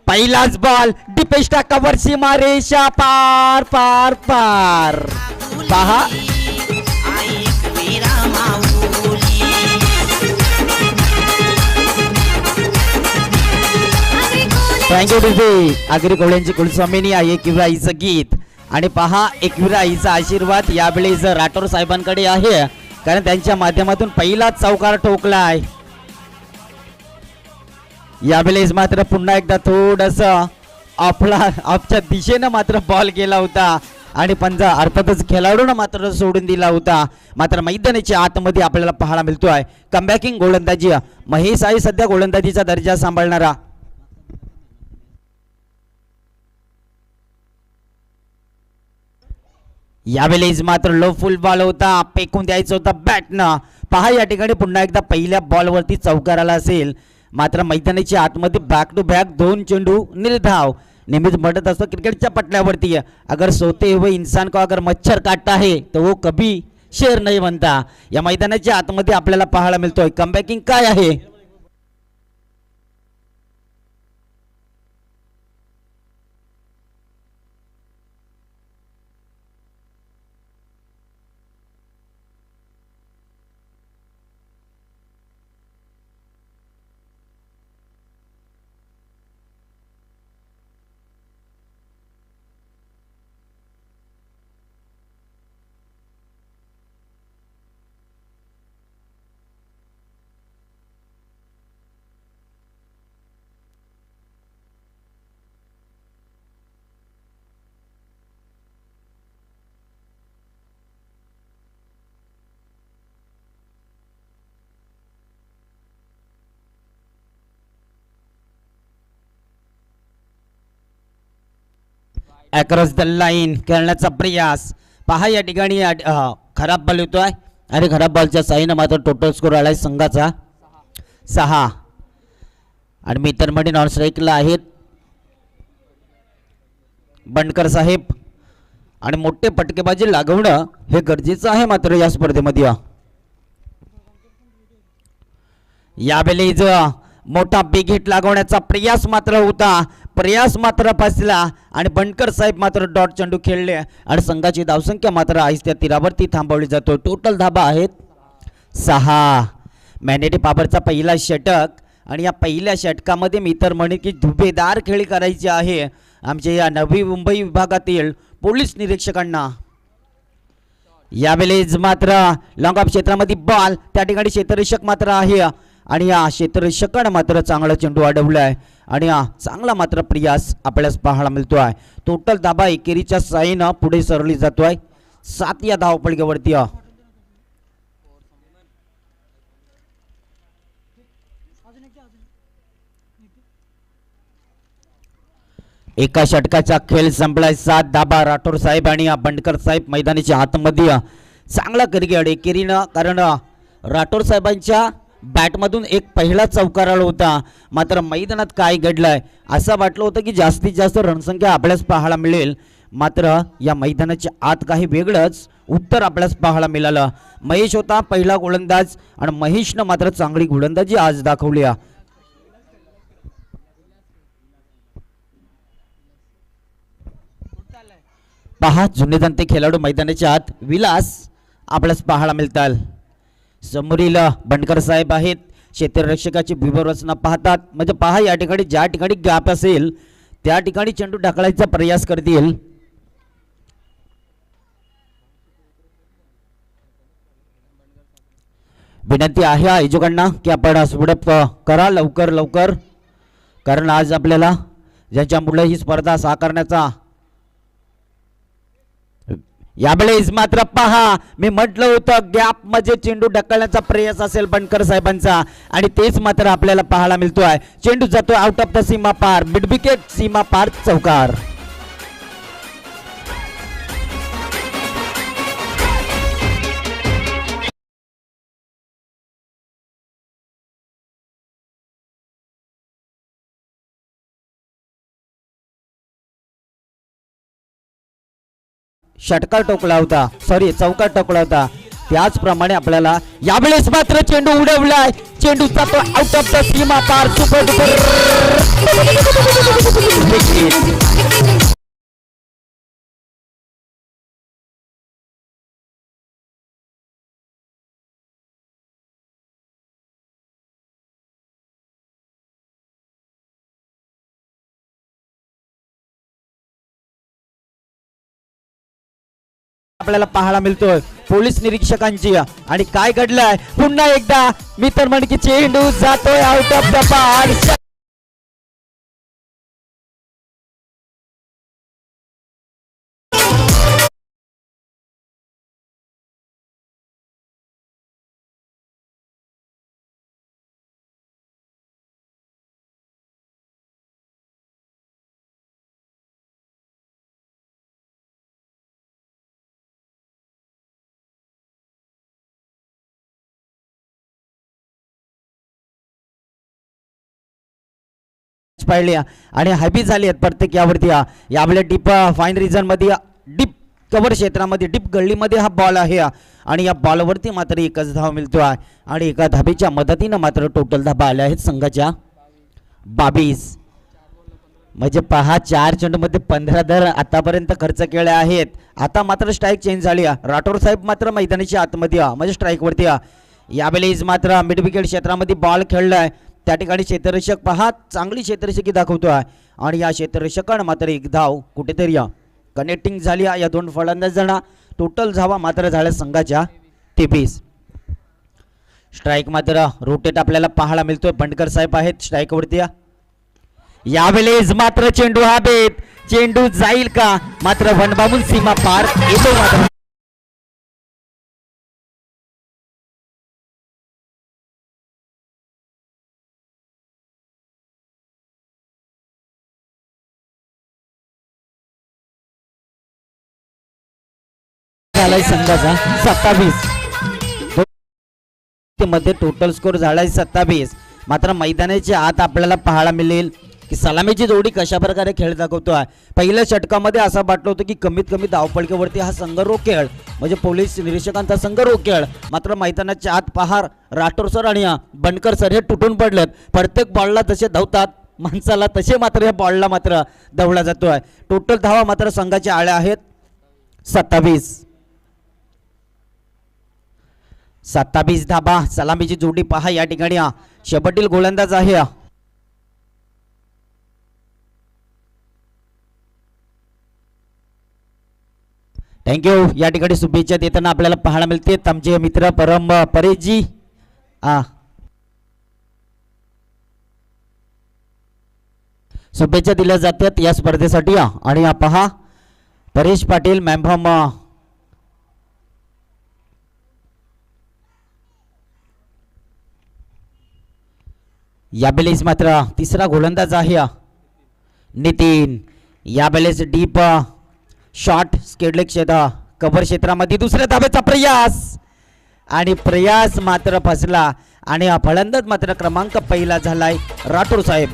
पहिलाच ball डिपेस्टा cover सीमा रेषा पार पार पार पहा थँक्यू डीजे आगरी कोळ्यांची कुलस्वामिनी आहे किंवा आईचं गीत आणि पहा एकविरा आईचा आशीर्वाद यावेळेस राठोड साहेबांकडे आहे कारण त्यांच्या माध्यमातून पहिलाच चौकार ठोकलाय यावेळेस मात्र पुन्हा एकदा थोडस ऑफच्या दिशेनं मात्र बॉल गेला होता आणि पंजा अर्थातच खेळाडूंना मात्र सोडून दिला होता मात्र मैदानाच्या आतमध्ये आपल्याला पाहायला मिळतोय कमबॅकिंग गोलंदाजी महेश आहे सध्या गोलंदाजीचा दर्जा सांभाळणारा यावेळेस मात्र लो फुल बॉल होता फेकून द्यायचा होता बॅटनं पहा या ठिकाणी पुन्हा एकदा पहिल्या बॉलवरती चौकार आला असेल मात्र मैदानाच्या आतमध्ये बॅक टू बॅक 2 चेंडू निर्धाव नेहमीच म्हणत असतो क्रिकेटच्या पटल्यावरती अगर सोते हुए इंसान को अगर मच्छर काटता है तो वो कभी शेर नाही बनता या मैदानाच्या आतमध्ये आपल्याला पाहायला मिळतोय कमबॅकिंग काय आहे अक्रॉस द लाईन खेळण्याचा प्रयास पहा या ठिकाणी खराब बॉल येतोय आणि खराब बॉलच्या साईनं मात्र टोटल स्कोर आलाय संघाचा 6 आणि मित्र मंडळी नॉन स्ट्राईकला आहेत बंडकर साहेब आणि मोठे फटकेबाजी लागवणं हे गरजेचं आहे मात्र या स्पर्धेमध्ये यावेळेस मोठा बिग हिट लागवण्याचा प्रयास मात्र होता प्रयास मात्र फसला आणि बंडकर साहेब मात्र डॉट चेंडू खेळले आणि संघाची धावसंख्या मात्र आहिस्त्या तीरावरती थांबवली जातो टोटल धाबा आहेत 6 मॅनेटी पाबरचा पहिला षटक आणि या पहिल्या षटकामध्ये मी तर म्हणे की धुबेदार खेळी करायची आहे आमच्या या नवी मुंबई विभागातील पोलीस निरीक्षकांना यावेळेस मात्र लॉंग ऑफ क्षेत्रामध्ये बॉल त्या ठिकाणी क्षेत्ररक्षक मात्र आहे आणि या क्षेत्ररक्षकानं मात्र चांगला चेंडू अडवलाय आणि चांगला मात्र प्रयास आपल्यास पाहायला मिळतोय टोटल धाबा एकेरीच्या साईनं पुढे सरली जातोय 7 या धावपळीवरती एका षटकाचा खेळ संपलाय 7 धाबा राठोड साहेब आणि बंडकर साहेब मैदानाच्या आतमध्ये चांगला क्रिकेट एकेरीनं कारण राठोड साहेबांच्या बॅटमधून एक पहिला चौकार आला होता मात्र मैदानात काय घडलंय असं वाटलं होतं की जास्तीत जास्त रणसंख्या आपल्यास पाहायला मिळेल मात्र या मैदानाच्या आत काही वेगळंच उत्तर आपल्यास पाहायला मिळालं महेश होता पहिला गोलंदाज आणि महेशनं मात्र चांगली गोलंदाजी आज दाखवली पहा जुने जाणते खेळाडू मैदानाच्या आत विलास आपल्यास पाहायला मिळतात समोरील बंडकर साहेब आहेत क्षेत्ररक्षकाची विवरचना पाहतात म्हणजे पहा या ठिकाणी ज्या ठिकाणी गॅप असेल त्या ठिकाणी चेंडू ढकलायचा प्रयास करतील विनंती आहे आयोजकांना की आपण सुडप करा लवकर लवकर कारण आज आपल्याला ज्यांच्यामुळे ही स्पर्धा साकारण्याचा यावेळेस मात्र पहा मी म्हटलं होतं गॅप मध्ये चेंडू ढकलण्याचा प्रयास असेल बंडकर साहेबांचा आणि तेच मात्र आपल्याला पाहायला मिळतोय चेंडू जातोय आउट ऑफ द सीमा पार मिड विकेट सीमा पार चौकार षटकार टोकला होता सॉरी चौकार टोकला होता त्याचप्रमाणे आपल्याला यावेळेस मात्र चेंडू उडवलाय चेंडू जातो आउट ऑफ द सीमा पार सुपर डुपर आपल्याला पाहायला मिळतोय पोलीस निरीक्षकांची आणि काय घडलंय पुन्हा एकदा मी तर म्हण की चेंडू जातोय आउट ऑफ द बॉल पाळल्या आणि हॅपी झाली आहेत प्रत्येक यावरती यावेळेला डीप फाईन रिजन मध्ये डीप कव्हर क्षेत्रामध्ये डीप गल्लीमध्ये हा बॉल आहे आणि या बॉलवरती मात्र एकच धाव मिळतो आहे आणि एका धाबेच्या मदतीनं मात्र टोटल धाबा आल्या आहेत संघाच्या 22 म्हणजे पहा 4 चेंडूमध्ये 15 दर आतापर्यंत खर्च केले आहेत. आता मात्र स्ट्राईक चेंज झाली राठोड साहेब मात्र मैदानाच्या आतमध्ये म्हणजे स्ट्राईकवरती यावेळेस मात्र मिड विकेट क्षेत्रामध्ये बॉल खेळलाय त्या ठिकाणी क्षेत्ररक्षक पहा चांगली क्षेत्ररक्षकी दाखवतोय आणि या क्षेत्ररक्षकानं मात्र एक धाव कुठेतरी कनेक्टिंग झाली या दोन फलंदाजांना टोटल धावा मात्र झाल्या संघाच्या 23. स्ट्राईक मात्र रोटेट आपल्याला पाहायला मिळतोय बंडकर साहेब आहेत स्ट्राईकवरती यावेळेस मात्र चेंडू हवेत चेंडू जाईल का मात्र वनबाबून सीमा पार येतो मात्र संघाचा 27 मध्ये टोटल स्कोर झालाय 27. मात्र मैदानाच्या आत आपल्याला पाहायला मिळेल की सलामीची जोडी कशा प्रकारे खेळ दाखवतोय. पहिल्या षटकामध्ये असं वाटलं होतं की कमीत कमी धावपळकेवरती हा संघ रोखेल म्हणजे पोलीस निरीक्षकांचा संघ रोखेल. मात्र मैदानाच्या आत पहार राठोड सर आणि बनकर सर हे तुटून पडलेत. प्रत्येक बॉलला तसे धावतात माणसाला तसे मात्र या बॉलला मात्र धावला जातोय. टोटल धावा मात्र संघाच्या आळ्या आहेत 27 धाबा. सलामीची जोडी पहा या ठिकाणी शेपटील गोलंदाज आहे थँक्यू. या ठिकाणी शुभेच्छा देताना आपल्याला पाहायला मिळते आमचे मित्र परम परेशजी शुभेच्छा दिल्या जातात या स्पर्धेसाठी आणि पहा परेश पाटील मॅम्भम यावेळेस मात्र तिसरा गोलंदाज आहे नितीन. यावेळेस डीप शॉट स्केडले क्षेत्र कव्हर क्षेत्रामध्ये दुसऱ्या धाब्याचा प्रयास आणि प्रयास मात्र फसला आणि हा फलंदाज मात्र क्रमांक पहिला झालाय राठोड साहेब.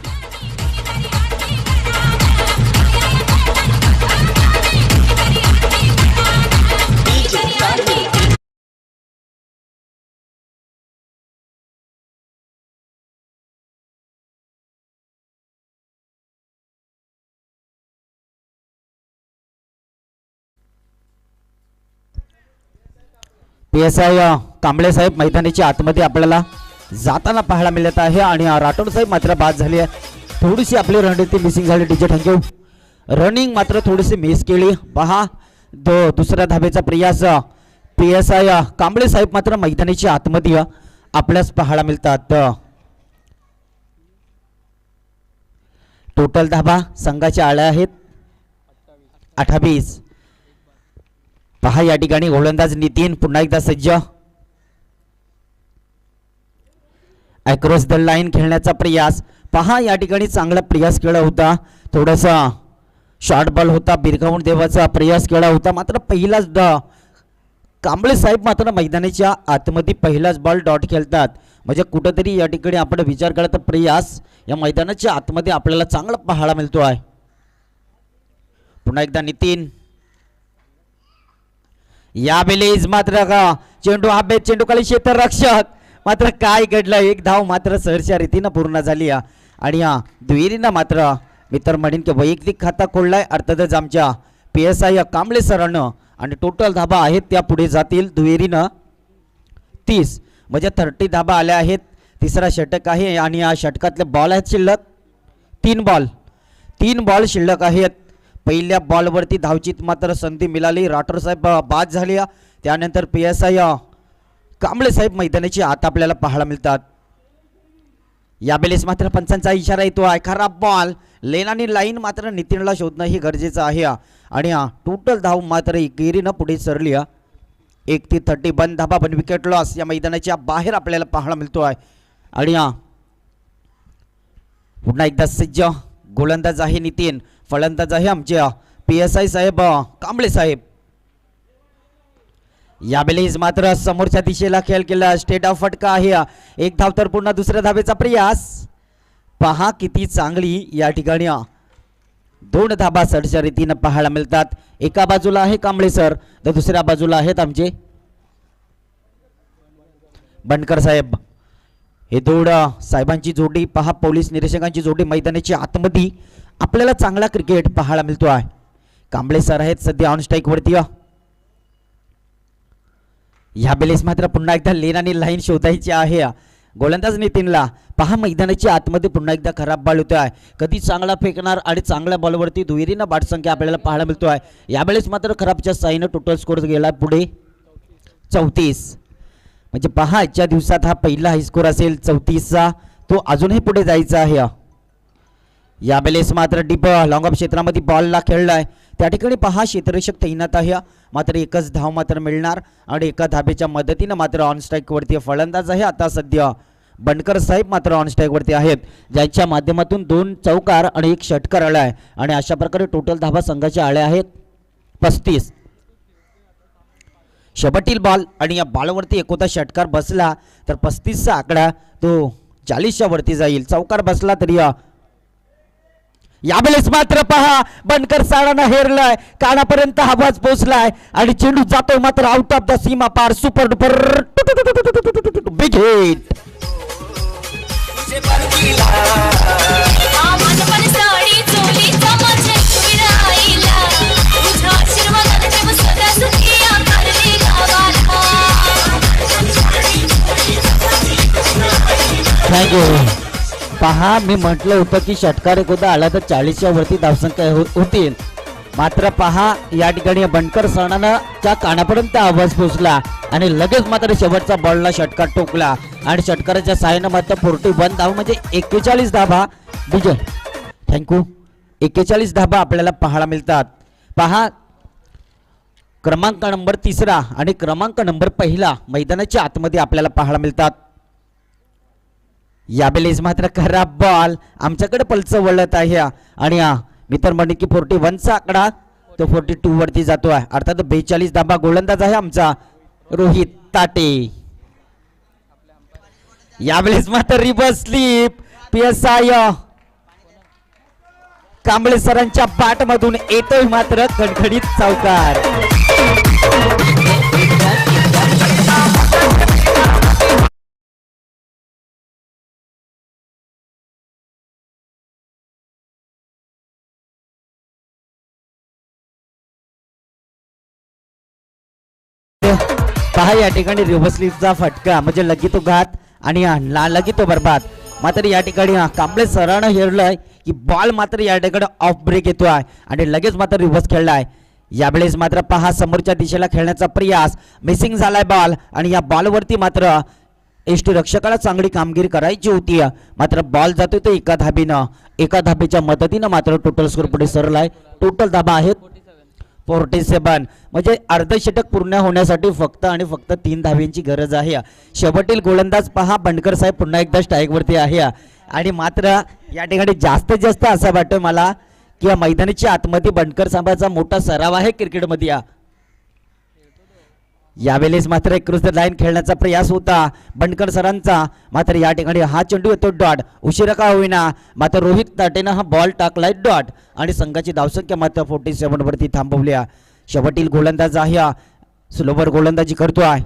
PSI कांबळे साहेब मैदानाच्या आतमध्ये आपल्याला जाताना पाहायला मिळत आहे आणि राठोड साहेब मात्र बाद झाली आहे. थोडीशी आपली रणनीती मिसिंग झाली टीचर थँक्यू. रनिंग मात्र थोडीशी मिस केली पहा दुसऱ्या धाब्याचा प्रयास PSI कांबळे साहेब मात्र मैदानाच्या आतमध्ये आपल्यास पाहायला मिळतात. टोटल धाबा संघाच्या आळ्या आहेत 28. पहा या ठिकाणी गोलंदाज नितीन पुन्हा एकदा सज्ज अक्रॉस द लाईन खेळण्याचा प्रयास पहा या ठिकाणी चांगला प्रयास केला होता. थोडासा शॉर्ट बॉल होता बिरकावून देवाचा प्रयास केला होता मात्र पहिलाच कांबळे साहेब मात्र मैदानाच्या आतमध्ये पहिलाच बॉल डॉट खेळतात म्हणजे कुठेतरी या ठिकाणी आपण विचार केला तर प्रयास या मैदानाच्या आतमध्ये आपल्याला चांगला पाहायला मिळतो आहे. पुन्हा एकदा नितीन यावेळेस मात्र चेंडू हवेत चेंडू खाली क्षेत्ररक्षक मात्र काय घडलं एक धाव मात्र सहर्षा रीतीनं पूर्ण झाली आणि या दुहेरीनं मात्र मित्र म्हणेन की वैयक्तिक खाता खोललाय अर्थातच आमच्या PSI कांबळे सरांनं आणि टोटल धाबा आहेत त्या पुढे जातील दुहेरीनं 30 म्हणजे 30 धाबा आल्या आहेत. तिसरा षटक आहे आणि या षटकातले बॉल आहेत शिल्लक 3 बॉल शिल्लक आहेत. पहिल्या बॉलवरती धावचीत मात्र संधी मिळाली, राठोड साहेब बाद झाले. त्यानंतर PSI कांबळे साहेब मैदानाची आत आपल्याला पाहायला मिळतात. यावेळेस मात्र पंचांचा इशारा येतो आहे, खराब बॉल लेन आणि लाईन मात्र नितीनला शोधणं हे गरजेचं आहे आणि टोटल धाव मात्र एकेरीनं पुढे सरली. 1 ते 30 बंद धाबा पण विकेट लॉस या मैदानाच्या बाहेर आपल्याला पाहायला मिळतो आहे. आणि पुन्हा एकदा सज्ज गोलंदाज आहे नितीन, फलंदाज आहे आमचे PSI साहेब कांबळे साहेब. यावेळेस मात्र समोरच्या दिशेला खेळ केला, स्टेट ऑफ फटका आहे. 1 धाव तर पुन्हा दुसऱ्या धावेचा प्रयास. पहा किती चांगली या ठिकाणी 2 धाबा सरसरीतीनं पाहायला मिळतात. एका बाजूला आहे कांबळे सर तर दुसऱ्या बाजूला आहेत आमचे बंडकर साहेब. हे दोन साहेबांची जोडी पहा, पोलीस निरीक्षकांची जोडी मैदानाची आतमध्ये आपल्याला चांगला क्रिकेट पाहायला मिळतो आहे. कांबळे सर आहेत सध्या ऑन स्ट्राईक वरती. यावेळेस मात्र पुन्हा एकदा लेन आणि लाईन शोधायची आहे गोलंदाज नितीनला. पहा मैदानाची आतमध्ये पुन्हा एकदा खराब बॉल होतो आहे, कधी चांगला फेकणार आणि चांगल्या बॉलवरती दुहेरीनं बाद संख्या आपल्याला पाहायला मिळतो आहे. यावेळेस मात्र खराबच्या साईनं टोटल स्कोर गेला पुढे 34. म्हणजे पहा आजच्या दिवसात हा पहिला हायस्कोर असेल 34चा, तो अजूनही पुढे जायचा आहे. यावेळेस मात्र डीप लॉंग ऑफ क्षेत्रामध्ये बॉलला खेळलाय, त्या ठिकाणी पहा क्षेत्ररक्षक तैनात आहे. मात्र एकच धाव मात्र मिळणार आणि एका धाबेच्या मदतीनं मात्र ऑन स्ट्राईक वरती फलंदाज आहे आता सध्या बंडकर साहेब मात्र ऑन स्ट्राईक वरती आहेत, ज्यांच्या माध्यमातून 2 चौकार आणि 1 षटकार आला आहे. आणि अशा प्रकारे टोटल धाबा संघाच्या आल्या आहेत 35. शेवटील बॉल आणि या बॉलवरती एकोता षटकार बसला तर 35चा आकडा तो 40च्या वरती जाईल. चौकार बसला तरी यावेळेस मात्र पहा बंडकर साडानं हेरलाय, कानापर्यंत आवाज पोहोचलाय आणि चेंडू जातोय मात्र आउट ऑफ द सीमा पार. Super duper big hit. Thank you. पहा मी म्हटलं होतं की षटकार एकोदा आला तर 40च्या वरती धावसंख्या होतील, मात्र पहा या ठिकाणी बंडकर सणानं त्या कानापर्यंत आवाज पोहोचला आणि लगेच मात्र शेवटचा बॉलला षटकार टोकला आणि षटकाराच्या साहाय्यानं मात्र 41 धाव म्हणजे 41 धाबा विजय. थँक्यू. 41 धाबा आपल्याला पाहायला मिळतात. पहा क्रमांक नंबर 3 आणि क्रमांक नंबर 1 मैदानाच्या आतमध्ये आपल्याला पाहायला मिळतात. यावेळेस मात्र खराब बॉल आमच्याकडे पल्स वळत आहे आणि मित्र म्हणे की 41चा आकडा तो 42 वरती जातो आहे. अर्थात 42 धाबा गोलंदाज आहे आमचा रोहित ताटे. यावेळेस मात्र रिव्हर्स स्लीप PSI कांबळे सरांच्या बॅट मधून येतोय मात्र खडखडीत चौकार. पहा या ठिकाणी रिव्हर्स स्लीपचा फटका म्हणजे लगी तो घात आणि लगी तो बरबाद. मात्र या ठिकाणी कांबळे सरानं हेरलंय की बॉल मात्र या ठिकाणी ऑफ ब्रेक येतो आहे आणि लगेच मात्र रिव्हर्स खेळलाय. यावेळेस मात्र पहा समोरच्या दिशेला खेळण्याचा प्रयास, मिसिंग झालाय बॉल आणि या बॉलवरती मात्र एष्टी रक्षकाला चांगली कामगिरी करायची होती, मात्र बॉल जातोय तो एका धाबेच्या मदतीनं मात्र टोटल स्कोर पुढे सरलाय. टोटल धाबा आहेत 47 म्हणजे अर्धशतक पूर्ण होण्यासाठी फक्त आणि फक्त 3 धाब्यांची गरज आहे. शेवटील गोलंदाज पहा बंडकर साहेब पुन्हा एकदा स्ट्राईक वरती आहे आणि मात्र या ठिकाणी जास्तीत जास्त असं वाटतं मला की या मैदानाच्या आतमध्ये बंडकर साहेबांचा मोठा सराव आहे क्रिकेटमध्ये. यावेळेस मात्र एक क्रॉस द लाईन खेळण्याचा प्रयास होता बंडकर सरांचा, मात्र या ठिकाणी हा चेंडू येतो डॉट. उशिरा का होईना मात्र रोहित ताटेनं हा बॉल टाकलाय डॉट आणि संघाची धावसंख्या मात्र 47 वरती थांबवल्या. शेवटील गोलंदाज आहे स्लोवर गोलंदाजी करतो आहे.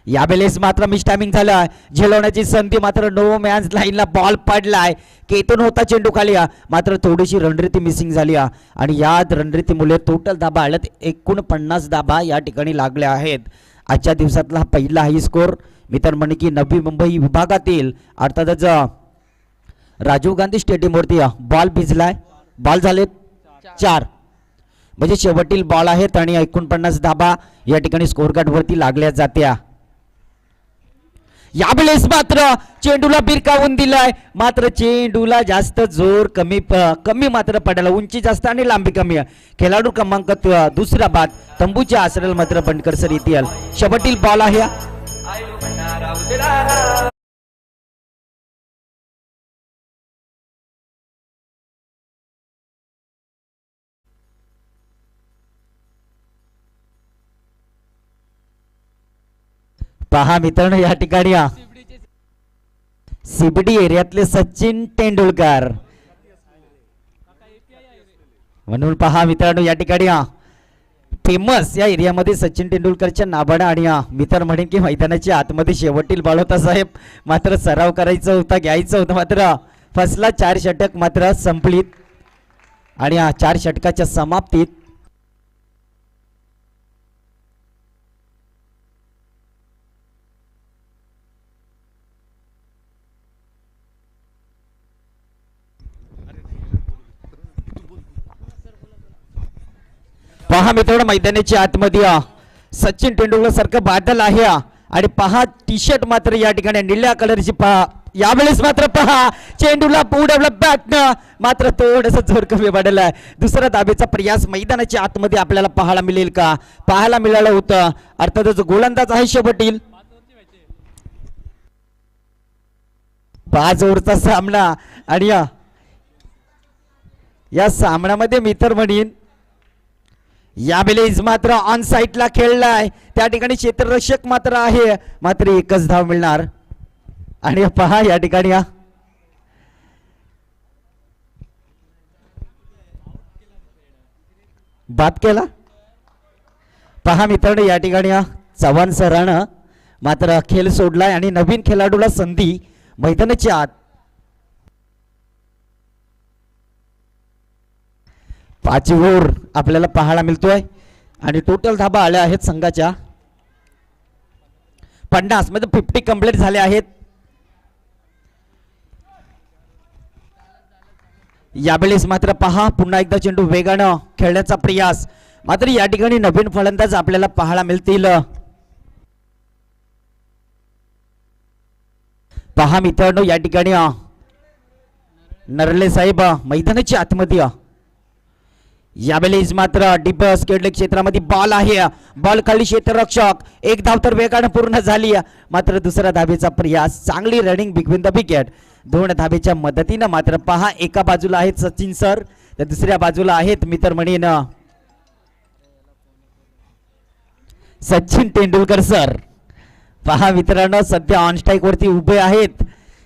यावेळेस मात्र मिस टायमिंग झालं, झेलवण्याची संधी मात्र नो मॅन्स लाईनला बॉल पडलाय. केतून होता चेंडू खाली मात्र थोडीशी रणनीती मिसिंग झाली आणि या रणनीतीमुळे टोटल धाबा आल्यात 49 धाबा या ठिकाणी लागल्या आहेत. आजच्या दिवसातला पहिला हाय स्कोर मित्र म्हणे की नवी मुंबई विभागातील अर्थातच राजीव गांधी स्टेडियमवरती बॉल भिजलाय. बॉल झालेत 4 म्हणजे शेवटील बॉल आहेत आणि 49 धाबा या ठिकाणी स्कोर कार्ड वरती लागल्या जात्या. यावेळेस मात्र चेंडूला बिरकावून दिलाय, मात्र चेंडूला जास्त जोर कमी मात्र पडायला, उंची जास्त आणि लांबी कमी. खेळाडू क्रमांक दुसरा बाद तंबूच्या आश्रयाला मात्र बंडकर सर येतील. शेवटील बॉल आहे. पहा मित्रांनो या ठिकाणी सीबीडी एरियातले सचिन तेंडुलकर म्हणून पहा मित्रांनो या ठिकाणी फेमस या एरियामध्ये सचिन तेंडुलकरच्या नावानं आणि मित्र म्हणेन की मैदानाच्या आतमध्ये शेवटील बॉल होता साहेब, मात्र सराव करायचा होता, घ्यायचं होतं, मात्र फसला. 4 षटक मात्र संपलीत आणि 4 षटकाच्या समाप्तीत पहा मित्रांनो मैदानाच्या आतमध्ये सचिन तेंडुलकर सारखं बादल आहे आणि पहा टी शर्ट मात्र या ठिकाणी निळ्या कलरची. पहा यावेळेस मात्र पहा चेंडूला पुढे बॅटनं मात्र थोडस जोर कमी पडला. दुसरा धाबेचा प्रयास मैदानाच्या आतमध्ये आपल्याला पाहायला मिळेल का? पाहायला मिळालं होतं. अर्थातच गोलंदाज आहे शेवटील. 5 ओव्हरचा सामना आणि या सामन्यामध्ये मित्र म्हणीन यावेळेस मात्र ऑन साइडला खेळलाय, त्या ठिकाणी क्षेत्ररक्षक मात्र आहे, मात्र एकच धाव मिळणार. आणि पहा या ठिकाणी बाद केला. पहा मित्रांनो या ठिकाणी चव्हाण सरानं मात्र खेळ सोडलाय आणि नवीन खेळाडूला संधी मैदानाच्या आत. 5 ओव्हर आपल्याला पाहायला मिळतोय आणि टोटल धाबा आल्या आहेत संघाच्या 50 मध्ये 50 कंप्लीट झाले आहेत. यावेळेस मात्र पहा पुन्हा एकदा चेंडू वेगानं खेळण्याचा प्रयास, मात्र या ठिकाणी नवीन फलंदाज आपल्याला पाहायला मिळतील. पहा मित्रांनो या ठिकाणी नरले साहेब मैदानाच्या आतमध्ये. यावेळेस मात्र डीप स्केडले क्षेत्रामध्ये बॉल आहे, बॉल खाली क्षेत्ररक्षक, एक धाव तर वेगानं पूर्ण झाली, मात्र दुसरा धाबेचा प्रयास, चांगली रनिंग बिटवीन द विकेट. 2 धाबेच्या मदतीनं मात्र पहा एका बाजूला आहेत सचिन सर तर दुसऱ्या बाजूला आहेत मित्र म्हणीन सचिन तेंडुलकर सर. पहा मित्रांनो सध्या ऑन स्ट्राईक वरती उभे आहेत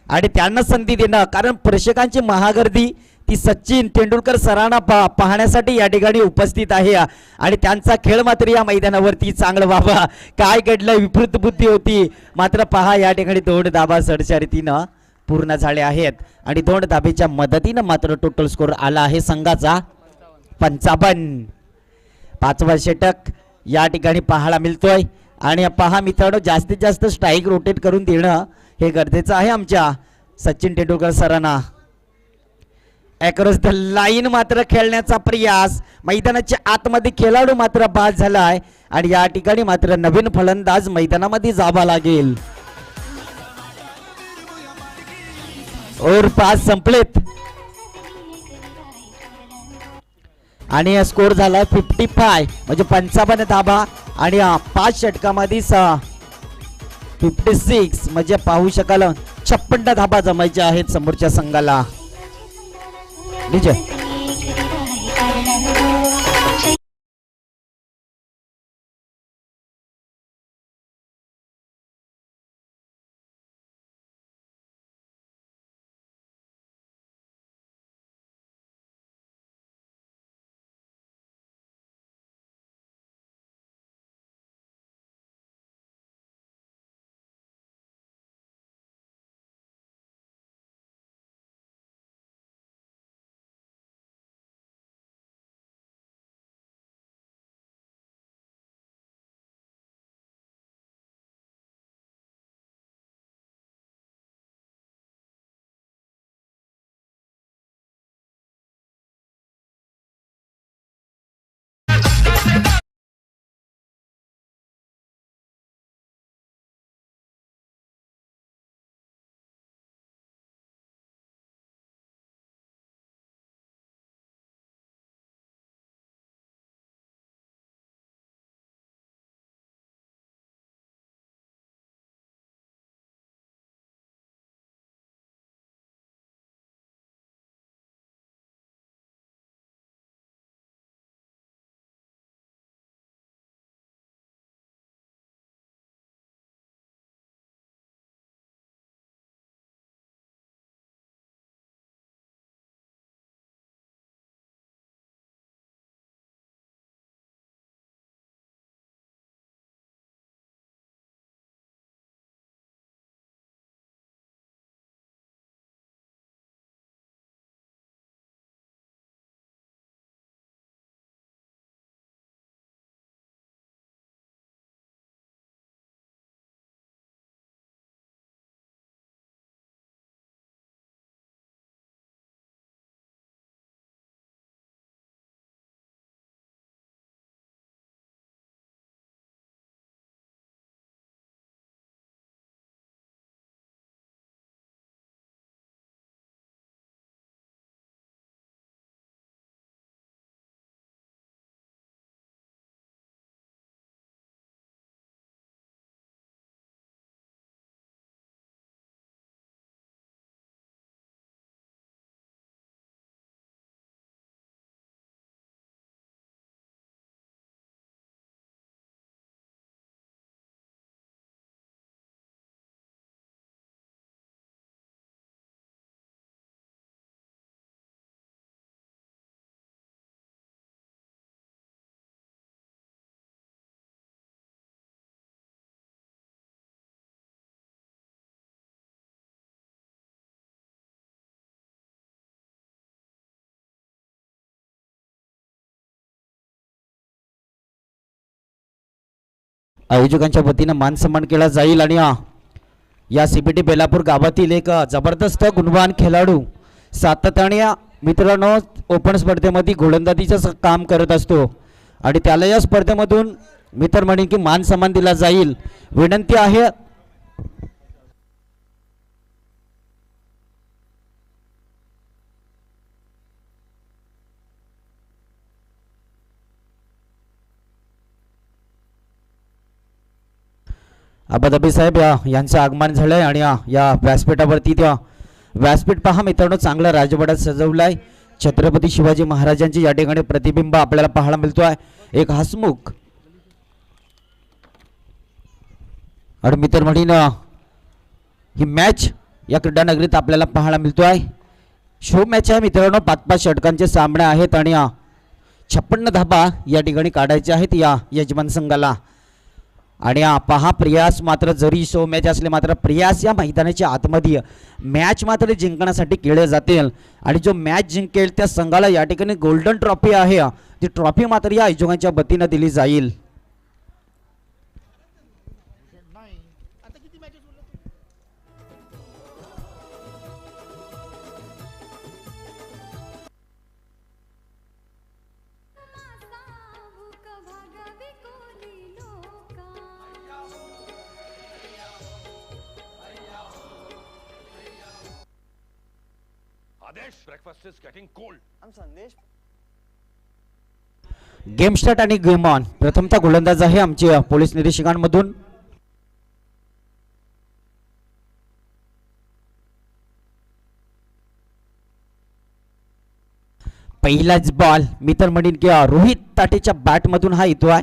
आणि त्यांना संधी देणं, कारण प्रेक्षकांची महागर्दी ती सचिन तेंडुलकर सरांना पाहण्यासाठी या ठिकाणी उपस्थित आहे आणि त्यांचा खेळ मात्र या मैदानावरती चांगलं व्हावा. काय घडलं, विपरीत बुद्धी होती, मात्र पहा या ठिकाणी 2 धाबा सडसडीतीनं पूर्ण झाले आहेत आणि 2 धाबेच्या मदतीनं मात्र टोटल स्कोर आला आहे संघाचा 55. 5वा षटक या ठिकाणी पाहायला मिळतोय आणि पहा मित्रांनो जास्तीत जास्त स्ट्राईक रोटेट करून देणं हे गरजेचं आहे आमच्या सचिन तेंडुलकर सरांना. अक्रॉस द लाईन मात्र खेळण्याचा प्रयास, मैदानाच्या आतमध्ये खेळाडू मात्र बाद झालाय आणि या ठिकाणी मात्र नवीन फलंदाज मैदानामध्ये जावा लागेल. ओव्हर 5 संपलेत आणि स्कोर झालाय 55 म्हणजे 55 धाबा आणि 5 षटकामध्ये 56 म्हणजे पाहू शकाल 56 धाबा जमायच्या आहेत समोरच्या संघाला. विजय आयोजकांच्या वतीनं मान सन्मान केला जाईल आणि या सीबीटी बेलापूर गावातील एक जबरदस्त गुणवान खेळाडू सातत्याने मित्रांनो ओपन स्पर्धेमध्ये गोलंदाजीचं काम करत असतो आणि त्याला या स्पर्धेमधून मित्र म्हणे की मान सन्मान दिला जाईल. विनंती आहे अबादबी साहेब यांचं आगमन झालंय आणि या व्यासपीठावरती त्या व्यासपीठ पहा मित्रांनो चांगला राजवाड्यात सजवलाय. छत्रपती शिवाजी महाराजांची या ठिकाणी प्रतिबिंब आपल्याला पाहायला मिळतोय. एक हसमुख आणि मित्र म्हणीनं ही मॅच या क्रीडा नगरीत आपल्याला पाहायला मिळतोय. शो मॅच आहे मित्रांनो. 5-5 षटकांचे सामने आहेत आणि 56 धाबा या ठिकाणी काढायचे आहेत या यजमान संघाला. आणि पहा प्रयास मात्र जरी शो मॅच असले मात्र प्रयास या मैदानाच्या आतमध्ये मॅच मात्र जिंकण्यासाठी केले जातील आणि जो मॅच जिंकेल त्या संघाला या ठिकाणी गोल्डन ट्रॉफी आहे ती ट्रॉफी मात्र या आयोजकांच्या वतीनं दिली जाईल. Breakfast is getting cold. I'm Sandesh. Game start आणि गेम ऑन. प्रथमतः गोलंदाज आहे आमचे पोलीस निरीक्षकांमधून पहिलाच बॉल मित्र म्हणीन की रोहित ताटेच्या बॅटमधून हा येतो आहे.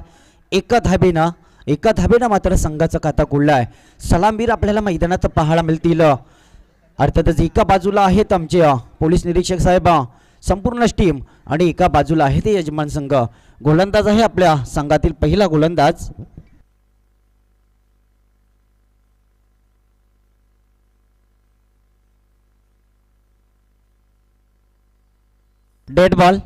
एका धाबेनं मात्र संघाचा खाता खुललाय. सलामवीर आपल्याला मैदानात पाहायला मिळतील. अर्थातच एका बाजूला आहेत आमचे पोलीस निरीक्षक साहेब संपूर्ण टीम आणि एका बाजूला आहे ते यजमान संघ. गोलंदाज आहे आपल्या संघातील पहिला गोलंदाज डेड बॉल.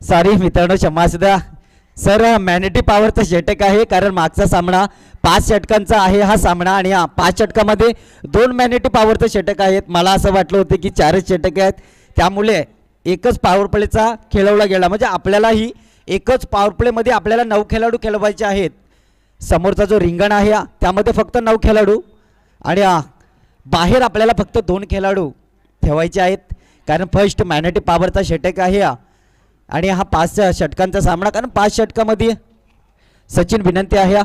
सॉरी मित्रांनो क्षमा द्या सर. मॅनिटी पॉवरचा षटक आहे कारण मागचा सामना 5 षटकांचा आहे हा सामना आणि 5 षटकामध्ये 2 मॅनिटी पॉवरचे षटक आहेत. मला असं वाटलं होतं की 4च षटक आहेत त्यामुळे एकच पॉवर प्लेचा खेळवला गेला म्हणजे आपल्यालाही एकच पॉवर प्लेमध्ये आपल्याला 9 खेळाडू खेळवायचे आहेत. समोरचा जो रिंगण आहे त्यामध्ये फक्त 9 खेळाडू आणि बाहेर आपल्याला फक्त 2 खेळाडू ठेवायचे आहेत कारण फर्स्ट मॅनिटी पॉवरचा षटक आहे आणि हा 5 षटकांचा सामना कारण 5 षटकामध्ये सचिन विनंती आहे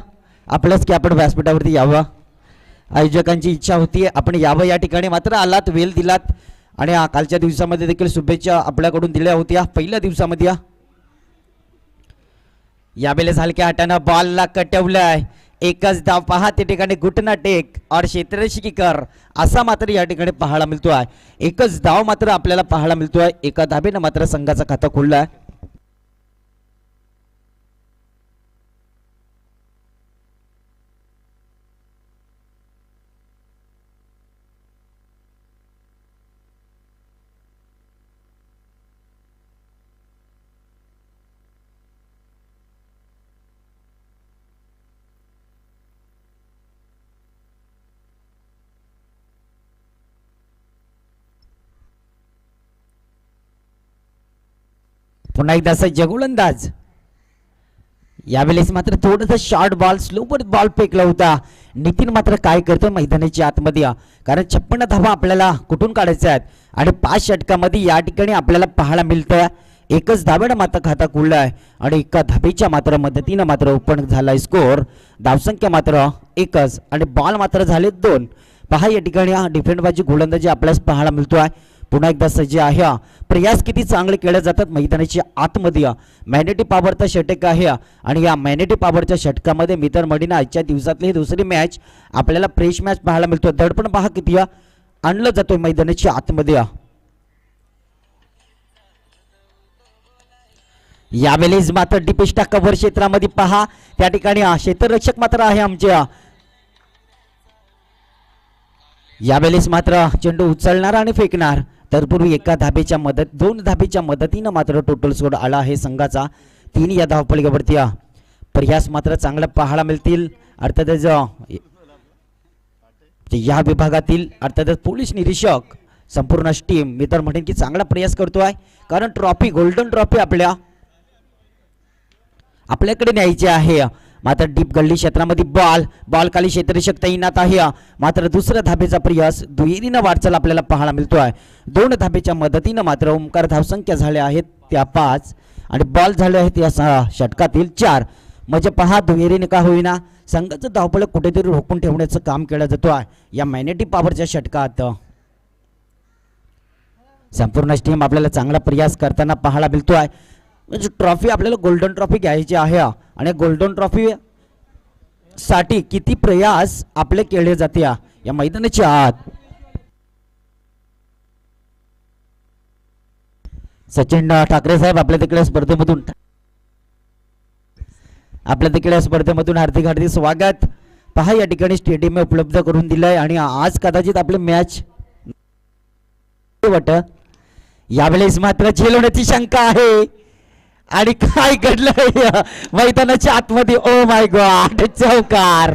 आपल्याच की आपण व्यासपीठावरती यावं. आयोजकांची इच्छा होती आपण यावं या ठिकाणी मात्र आलात वेळ दिलात आणि कालच्या दिवसामध्ये देखील शुभेच्छा आपल्याकडून दिल्या होत्या. पहिल्या दिवसामध्ये यावेळेस हलक्या हातानं बॉलला कटवलंय. एकच धाव पहा त्या ठिकाणी घुटना टेक और क्षेत्ररक्षी कर असा मात्र या ठिकाणी पाहायला मिळतोय. एकच धाव मात्र आपल्याला पाहायला मिळतोय. एका धाबेनं मात्र संघाचा खाता खुललाय. पुन्हा एकदा सज्ज गोलंदाज. यावेळेस मात्र थोडंसं शॉर्ट बॉल स्लोवर बॉल फेकला होता. नितीन मात्र काय करतो मैदानाच्या आतमध्ये कारण 56 धावा आपल्याला कुठून काढायच्या आहेत आणि 5 षटकामध्ये या ठिकाणी आपल्याला पाहायला मिळतं एकच धाब्यानं मात्र खाता खुललाय आणि एका धाबेच्या मात्र मदतीनं मात्र ओपन झालाय स्कोर. धावसंख्या मात्र 1च आणि बॉल मात्र झाले 2. पहा या ठिकाणी डिफेंड बाजू गोलंदाजी आपल्याला पाहायला मिळतोय. पुन्हा एकदा सज्ज आहे. प्रयास किती चांगले केले जातात मैदानाच्या आतमध्ये. मॅनिटी पॉवरचा षटक आहे आणि या मॅनिटी पॉवरच्या षटकामध्ये मित्र मडीनं आजच्या दिवसातली दुसरी मॅच आपल्याला फ्रेश मॅच पाहायला मिळतो. दडपण पहा किती आणलं जातोय मैदानाच्या आतमध्ये. यावेळेस मात्र डिपिस्टा कव्हर क्षेत्रामध्ये पहा त्या ठिकाणी क्षेत्ररक्षक मात्र आहे आमच्या यावेळेस मात्र चेंडू उचलणार आणि फेकणार. तत्पूर्वी दोन धाबेच्या मदतीनं मात्र टोटल स्कोर आला आहे संघाचा 3 या धावपळीवरती. प्रयास मात्र चांगला पाहायला मिळतील. अर्थातच या विभागातील अर्थातच पोलीस निरीक्षक संपूर्ण टीम मी तर म्हणेन की चांगला प्रयास करतोय, कारण ट्रॉफी गोल्डन ट्रॉफी आपल्याकडे न्यायची आहे. मात्र डीप गल्ली क्षेत्रामध्ये बॉल खाली क्षेत्ररक्षक तैनात आहे. मात्र दुसऱ्या धाबेचा प्रयास दुहेरीनं वाटचाल आपल्याला पाहायला मिळतोय. 2 धाबेच्या मदतीनं मात्र ओंकार धावसंख्या झाल्या आहेत त्या 5 आणि बॉल झाले आहेत या षटकातील 4. म्हणजे पहा दुहेरीने का होईना संघाचं धावपळ कुठेतरी रोखून ठेवण्याचं काम केलं जातो आहे या मॅग्नेटिक पॉवरच्या षटकात. संपूर्ण टीम आपल्याला चांगला प्रयास करताना पाहायला मिळतोय. म्हणजे ट्रॉफी आपल्याला गोल्डन ट्रॉफी घ्यायची आहे आणि गोल्डन ट्रॉफी साठी किती प्रयास आपले केले जाते या मैदानाच्या आत. सचिन ठाकरे साहेब आपल्या तिकडे स्पर्धेमधून हार्दिक हार्दिक स्वागत. पहा या ठिकाणी स्टेडियम उपलब्ध करून दिलंय आणि आज कदाचित आपले मॅच वाटत यावेळेस मात्र झेल होण्याची शंका आहे. आणि काय घडलंय मैदानाच्या आतमध्ये, ओ माय गॉड, चौकार.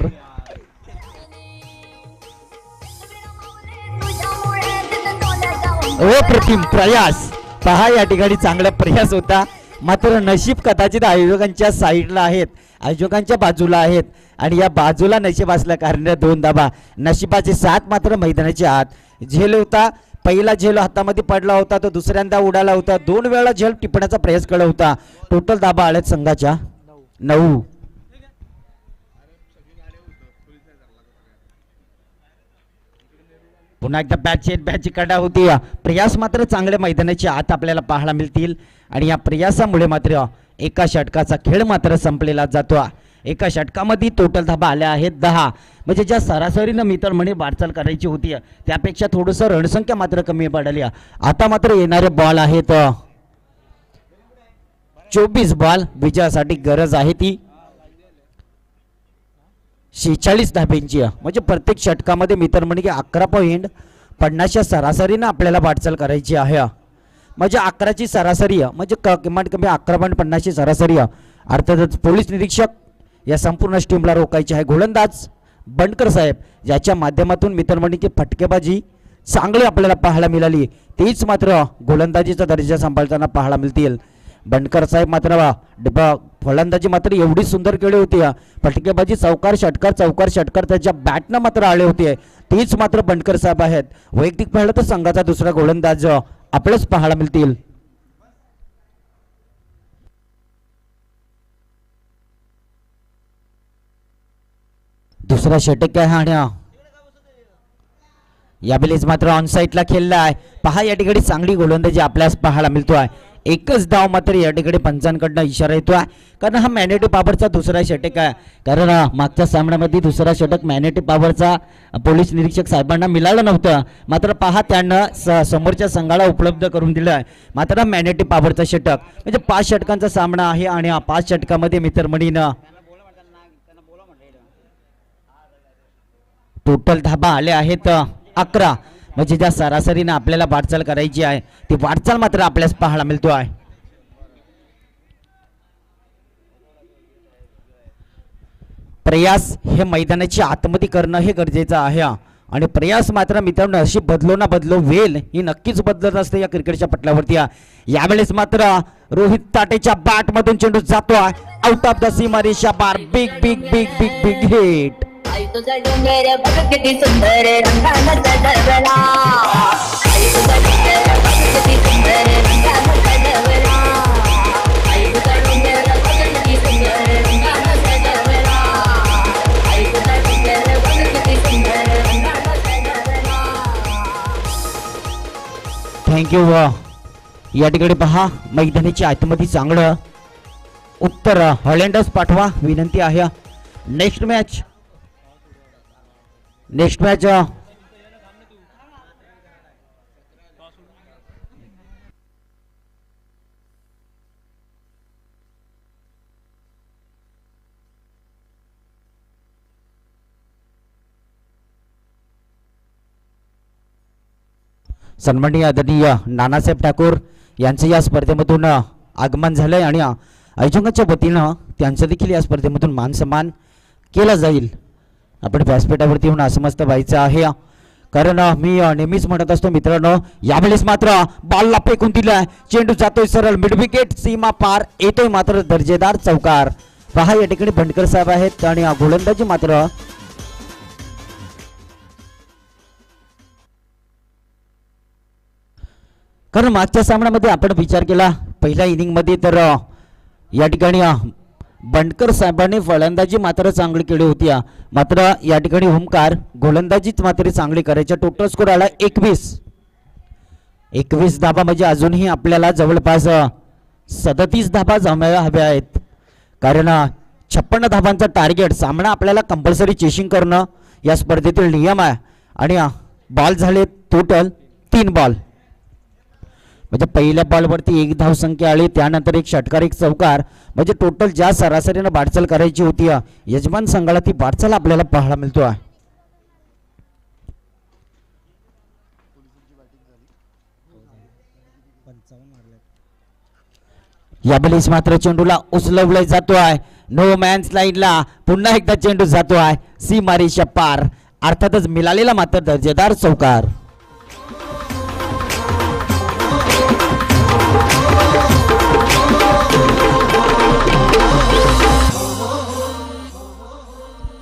अप्रतिम प्रयास. पहा या ठिकाणी चांगला प्रयास होता, मात्र नशीब कदाचित आयोजकांच्या साईडला आहेत, आयोजकांच्या बाजूला आहेत आणि या बाजूला नशीब असल्या कारणाने 2 धाबा. नशिबाचे साथ मात्र मैदानाच्या आत. झेल होता, पहिला झेल हातामध्ये पडला होता, तो दुसऱ्यांदा उडाला होता, 2 वेळा झेल टिपण्याचा प्रयास केला होता. टोटल धाबा आल्यात संघाच्या 9. पुन्हा एकदा बॅच कडा होती. प्रयास मात्र चांगल्या मैदानाच्या आत आपल्याला पाहायला मिळतील आणि या प्रयासामुळे मात्र एका षटकाचा खेळ मात्र संपलेला जातो. एका षटकामध्ये टोटल धाबा आल्या आहेत 10. म्हणजे ज्या सरासरीनं मी तर म्हणे वाटचाल करायची होती त्यापेक्षा थोडंसं रणसंख्या मात्र कमी पडली. आता मात्र येणारे बॉल आहेत 24 बॉल. विजयासाठी गरज आहे ती 46 धाब्यांची. म्हणजे प्रत्येक षटकामध्ये मी तर म्हणे की 11 पॉईंट 50च्या सरासरीनं आपल्याला वाटचाल करायची आहे. म्हणजे 11ची सरासरी म्हणजे किमान कमी 11.50ची सरासरी. अर्थातच पोलीस निरीक्षक या संपूर्ण टीमला रोखायचे आहे. गोलंदाज बंडकर साहेब ज्याच्या माध्यमातून मित्र म्हणे की फटकेबाजी चांगली आपल्याला पाहायला मिळाली, तीच मात्र गोलंदाजीचा दर्जा सांभाळताना पाहायला मिळतील. बंडकर साहेब मात्र फलंदाजी मात्र एवढी सुंदर केली होती. फटकेबाजी चौकार षटकार त्याच्या बॅटनं मात्र आले होते, तीच मात्र बंडकर साहेब आहेत. वैयक्तिक पाहिलं तर संघाचा दुसरा गोलंदाज आपल्याच पाहायला मिळतील. दुसरा षटक आहे यावेळेस मात्र ऑन साईडला खेळला आहे. पहा या ठिकाणी चांगली गोलंदाजी आपल्यास पाहायला मिळतोय. एकच धाव मात्र या ठिकाणी पंचांकडनं इशारा येतोय, कारण हा मॅग्नेटिक पॉवरचा दुसरा षटक आहे. कारण मागच्या सामन्यामध्ये दुसरा षटक मॅग्नेटिक पॉवरचा पोलीस निरीक्षक साहेबांना मिळालं नव्हतं, मात्र पहा त्यांना समोरच्या संघाला उपलब्ध करून दिलं आहे मात्र मॅग्नेटिक पॉवरचा षटक. म्हणजे 5 षटकांचा सामना आहे आणि 5 षटकामध्ये मित्रमणीनं टोटल धाबा आले आहेत 11. म्हणजे ज्या सरासरीने आपल्याला वाटचाल करायची आहे ती वाटचाल मात्र आपल्यास पाहायला मिळतो आहे. प्रयास हे मैदानाच्या आतमध्ये करणं हे गरजेचं आहे आणि प्रयास मात्र मित्रांनो अशी बदलो ना बदलो वेल ही नक्कीच बदलत असते या क्रिकेटच्या पटलावरती. यावेळेस मात्र रोहित ताटेच्या बॅट मधून चेंडू जातो आउट ऑफ द सीमारेषा बार. Big big big big big hit. Thank you. या ठिकाणी पहा मैदानाच्या आतमध्ये चांगलं उत्तर हॉलंडर्स पाठवा विनंती आहे. नेक्स्ट मॅच सन्माननीय आदरणीय नानासाहेब ठाकूर यांचं या स्पर्धेमधून आगमन झालंय आणि आयोजकांच्या वतीनं त्यांचं देखील या स्पर्धेमधून मान सन्मान केला जाईल. आपण व्यासपीठावरती येऊन असमस्त व्हायचं आहे, कारण मी नेहमीच म्हणत असतो मित्रांनो, यावेळेस मात्र बॉलला फेकून दिलाय, चेंडू जातोय सरळ मिड विकेट, सीमा पार येतोय मात्र दर्जेदार चौकार. पहा या ठिकाणी बंडकर साहेब आहेत आणि गोलंदाजी मात्र कारण मागच्या सामन्यामध्ये आपण विचार केला पहिल्या इनिंगमध्ये तर या ठिकाणी बंडकर साहेबांनी फलंदाजी मात्र चांगली केली होती, मात्र या ठिकाणी ओमकार गोलंदाजीच मात्र चांगली करायच्या. टोटल स्कोर आला 21 धाबा, म्हणजे अजूनही आपल्याला जवळपास 37 धाबा जमायला हव्या आहेत, कारण 56 धाबांचा टार्गेट सामना आपल्याला कंपल्सरी चेसिंग करणं या स्पर्धेतील नियम आहे. आणि बॉल झाले टोटल 3 बॉल, म्हणजे पहिल्या बॉलवरती 1 धावसंख्या आली, त्यानंतर 1 षटकार 1 चौकार, म्हणजे टोटल ज्या सरासरीनं वाटचाल करायची होती यजमान संघाला ती वाटचाल आपल्याला पाहायला मिळतो आहे. यावेळेस मात्र चेंडूला उचलवला जातो आहे नो मॅन्स लाईनला, पुन्हा एकदा चेंडू जातो आहे सीमारेषा पार, अर्थातच मिळालेला मात्र दर्जेदार चौकार.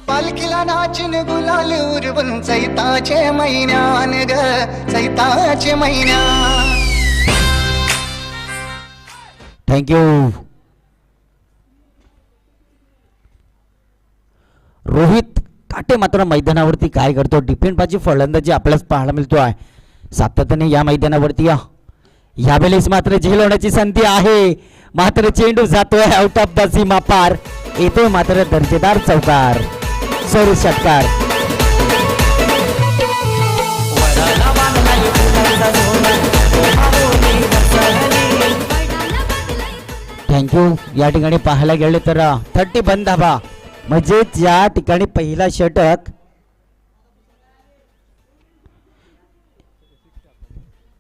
पालखीला नाचिन गुलाल उरवून चैताचे महिन्यान ग चैताचे महिन्या. थँक्यू. रोहित काटे मात्र मैदानावरती काय करतो, डिफेंड बाजी फलंदाजी आपल्याला पाहायला मिळतो आहे सातत्याने या मैदानावरती. यावेळेस मात्र झेल होण्याची संधी आहे, मात्र चेंडू जातोय आउट ऑफ द सीमा पार, येतोय मात्र दर्जेदार चौकार, सॉरी षटकार. थँक्यू. या ठिकाणी पाहायला गेले तर 31 धाबा, म्हणजे या ठिकाणी पहिला षटक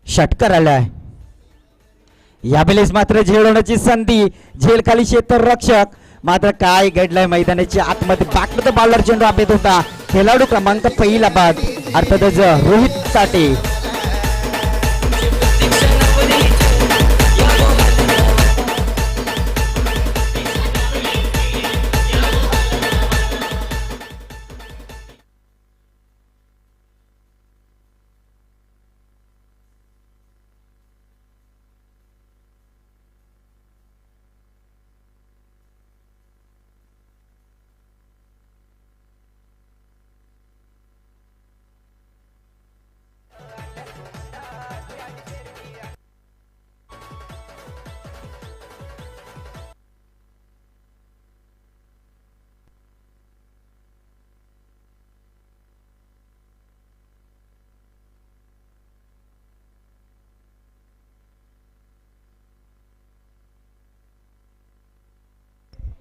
षटकार आलाय. यावेळेस मात्र झेल होण्याची संधी, झेल खाली क्षेत्ररक्षक, मात्र काय घडलंय मैदानाची आतमध्ये बाटलं तर बॉलर चेंडू आपत होता, खेळाडू क्रमांक पहिला बाद अर्थातच रोहित काटे.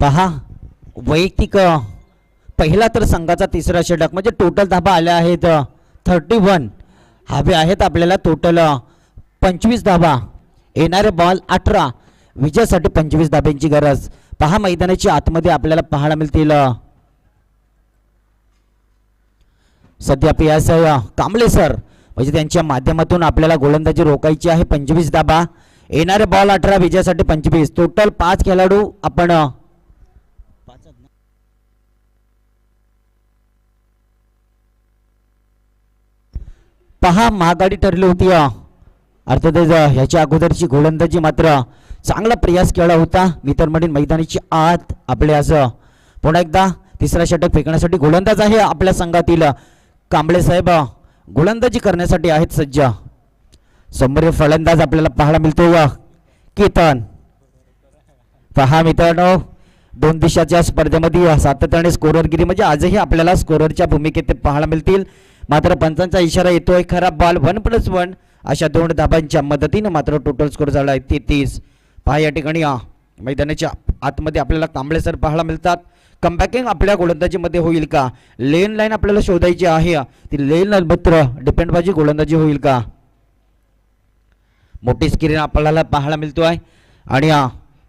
पहा वैयक्तिक पहिला तर संघाचा तिसरा षटक, म्हणजे टोटल धाबा आल्या आहेत 31, हवे आहेत आपल्याला टोटल 25 धाबा, येणारे बॉल 18, विजयासाठी 25 धाब्यांची गरज. पहा मैदानाची आतमध्ये आपल्याला पाहायला मिळतील सध्या PSI कांबळे सर, म्हणजे त्यांच्या माध्यमातून आपल्याला गोलंदाजी रोखायची आहे. 25 धाबा, येणारे बॉल 18, विजयासाठी 25, टोटल 5 खेळाडू आपण पहा महागाडी ठरली होती. अर्थातच ह्याच्या अगोदरची गोलंदाजी मात्र चांगला प्रयास केला होता मित्रमंडळी. मैदानाची आत आपले असं पुन्हा एकदा तिसरा षटक फेकण्यासाठी गोलंदाज आहे आपल्या संघातील कांबळे साहेब, गोलंदाजी करण्यासाठी आहेत सज्ज. समोर फलंदाज आपल्याला पाहायला मिळतो केतन. पहा मित्रांनो, 2 दिवसाच्या स्पर्धेमध्ये सातत्याने स्कोररगिरी, म्हणजे आजही आपल्याला स्कोररच्या भूमिकेत ते पाहायला मिळतील. मात्र पंचांचा इशारा येतोय, खराब बॉल 1+1 अशा 2 धाबांच्या मदतीने मात्र टोटल स्कोर झाला आहे 33. पहा या ठिकाणी मैदानाच्या आतमध्ये आपल्याला कांबळे सर पाहायला मिळतात. कमबॅकिंग आपल्या गोलंदाजीमध्ये होईल का, लेन लाईन आपल्याला शोधायची आहे, ती लेन मात्र डिपेंडबाजी गोलंदाजी होईल का. मोठी स्क्रीन आपल्याला पाहायला मिळतो आहे आणि